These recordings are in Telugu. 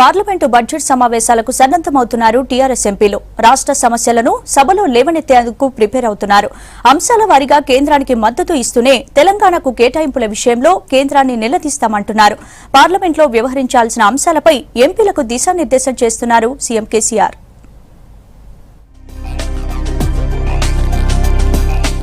పార్లమెంటు బడ్జెట్ సమావేశాలకు సన్నద్ధమవుతున్నారు టీఆర్ఎస్ ఎంపీలు. రాష్ట్ర సమస్యలను సభలో లేవనెత్తేందుకు ప్రిపేర్ అవుతున్నారు. అంశాల వారీగా కేంద్రానికి మద్దతు ఇస్తూనే తెలంగాణకు కేటాయింపుల విషయంలో కేంద్రాన్ని నిలదీస్తామంటున్నారు. పార్లమెంట్లో వ్యవహరించాల్సిన అంశాలపై ఎంపీలకు దిశానిర్దేశం చేస్తున్నారు CM KCR.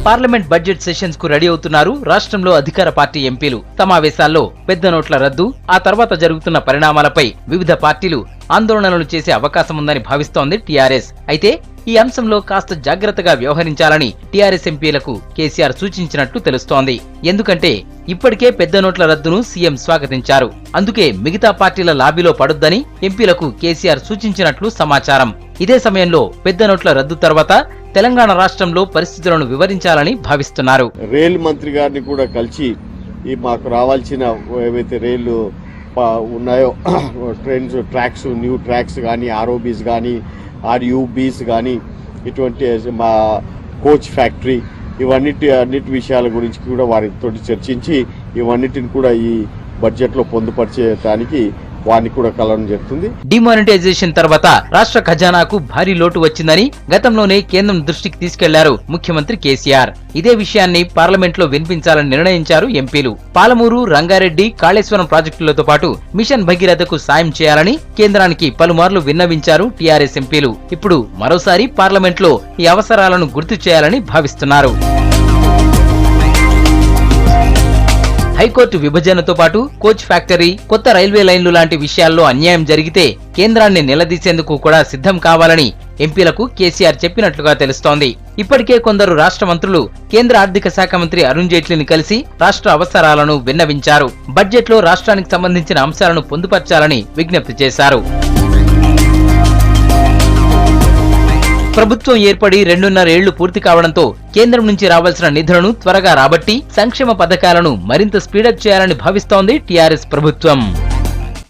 Parliament budget sessions కు రెడీ అవుతున్నారు రాష్ట్రంలో అధికార పార్టీ ఎంపీలు. సమావేశాల్లో పెద్ద నోట్ల రద్దు, ఆ తర్వాత జరుగుతున్న పరిణామాలపై వివిధ పార్టీలు ఆందోళనలు చేసే అవకాశం ఉందని భావిస్తోంది టీఆర్ఎస్. అయితే ఈ అంశంలో కాస్త జాగ్రత్తగా వ్యవహరించాలని టీఆర్ఎస్ ఎంపీలకు కేసీఆర్ సూచించినట్లు తెలుస్తోంది. ఎందుకంటే ఇప్పటికే పెద్ద నోట్ల రద్దును సీఎం స్వాగతించారు. అందుకే మిగతా పార్టీల లాబీలో పడొద్దని ఎంపీలకు కేసీఆర్ సూచించినట్లు సమాచారం. ఇదే సమయంలో పెద్ద నోట్ల రద్దు తర్వాత తెలంగాణ రాష్ట్రంలో పరిస్థితులను వివరించాలని భావిస్తున్నారు. రైల్ మంత్రి గారిని కూడా కలిసి ఈ మాకు రావాల్సిన ఏవైతే రైళ్లు ఉన్నాయో ట్రైన్స్ ట్రాక్స్, న్యూ ట్రాక్స్ కానీ, ఆర్ఓబీస్ కానీ, ఆర్యూబీస్ కానీ, ఇటువంటి మా కోచ్ ఫ్యాక్టరీ అన్నిటి విషయాల గురించి కూడా వారితో చర్చించి ఇవన్నిటిని కూడా ఈ బడ్జెట్లో పొందుపరిచేదానికి వారిని కూడా కలవడం జరుగుతుంది. డిమానిటైజేషన్ తర్వాత రాష్ట్ర ఖజానాకు భారీ లోటు వచ్చిందని గతంలోనే కేంద్రం దృష్టికి తీసుకెళ్లారు ముఖ్యమంత్రి కేసీఆర్. ఇదే విషయాన్ని పార్లమెంట్ లో వినిపించాలని నిర్ణయించారు ఎంపీలు. పాలమూరు, రంగారెడ్డి, కాళేశ్వరం ప్రాజెక్టులతో పాటు మిషన్ భగీరథకు సాయం చేయాలని కేంద్రానికి పలుమార్లు విన్నవించారు టీఆర్ఎస్ ఎంపీలు. ఇప్పుడు మరోసారి పార్లమెంట్ లో ఈ అవసరాలను గుర్తు చేయాలని భావిస్తున్నారు. హైకోర్టు విభజనతో పాటు కోచ్ ఫ్యాక్టరీ, కొత్త రైల్వే లైన్లు లాంటి విషయాల్లో అన్యాయం జరిగితే కేంద్రాన్ని నిలదీసేందుకు కూడా సిద్ధం కావాలని ఎంపీలకు కేసీఆర్ చెప్పినట్లుగా తెలుస్తోంది. ఇప్పటికే కొందరు రాష్ట్ర మంత్రులు కేంద్ర ఆర్థిక శాఖ మంత్రి అరుణ్ జైట్లీని కలిసి రాష్ట్ర అవసరాలను విన్నవించారు. బడ్జెట్లో రాష్ట్రానికి సంబంధించిన అంశాలను పొందుపర్చాలని విజ్ఞప్తి చేశారు. ప్రభుత్వం ఏర్పడి 2.5 ఏళ్లు పూర్తి కావడంతో కేంద్రం నుంచి రావాల్సిన నిధులను త్వరగా రాబట్టి సంక్షేమ పథకాలను మరింత స్పీడప్ చేయాలని భావిస్తోంది టీఆర్ఎస్ ప్రభుత్వం.